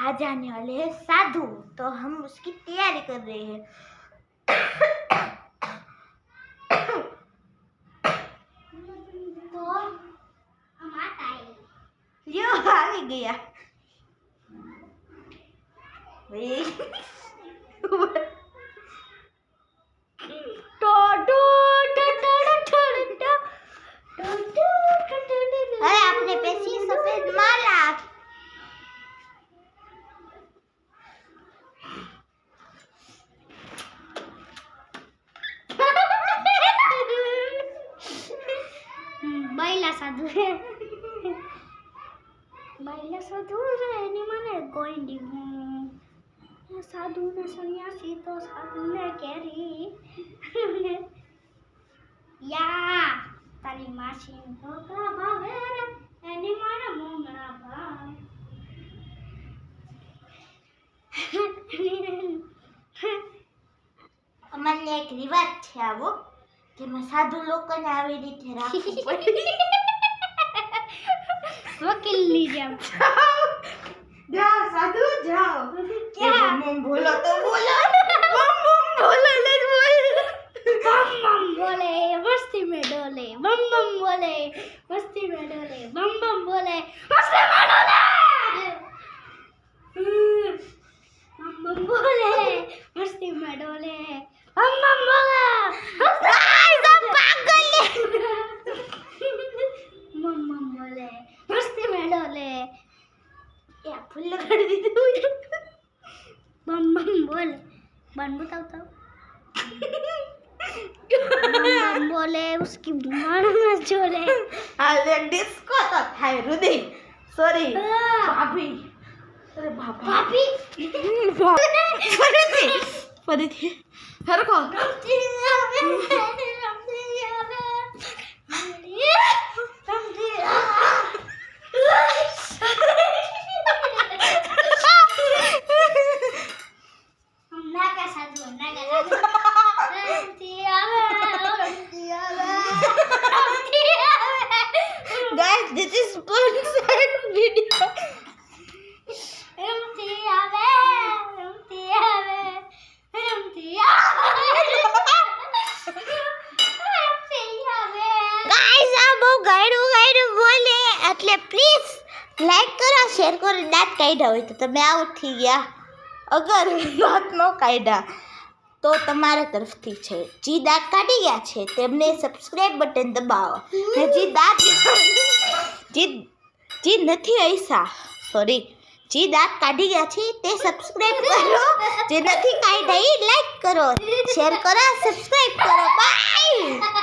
आज आने वाले हैं साधु, तो हम उसकी तैयारी कर रहे हैं। तो हम आता है यो આવી ગયા अरे आपने पैसी सफेद माला बाइला साधु है बाइला साधु है एनी माने गोइंडी साधु ने सन्यासी तो साधु ने केरी या तारी मासी भोगा भावे एनी माने मोंगणा भाव अमने एक रिवाज छे आवो कि मैं साधु लोकोने આવી રીતે રાખવું પડે वकील ली जाओ जाओ साधु जाओ क्या बम बोलो तो बोलो बम बोलो ले बोल बम बोले मस्ती में डोले बम बोले मस्ती में डोले बम बोले मस्ती में डोले बम बोले मस्ती में डोले बम बोले सब पागल बम बोले मस्ती में डोले या फुल कर दी तू बम बोले बन बताओ तो बम बोले उसकी मान में जोले अरे डिस्को तो थाय रुदे सॉरी भाभी अरे भाभी फरीथी हरको Guys, this is sponsored video. Guys, આ બહુ ગાયડું બોલે એટલે પ્લીઝ લાઈક કરો શેર કરો દાંત કાઢ્યા હોય તો તમે આઉટ થઈ ગયા અગર દાંત ન કાઢ્યા તો તમારા તરફથી છે જે દાંત કાઢી ગયા છે તેમને સબસ્ક્રાઇબ બટન દબાવો ને જે દાંત જે નથી આઈસા સોરી જે દાંત કાઢી ગયા છે તે સબસ્ક્રાઇબ કરો જે નથી કાઢ્યા એ લાઈક કરો શેર કરો સબસ્ક્રાઇબ કરો બાય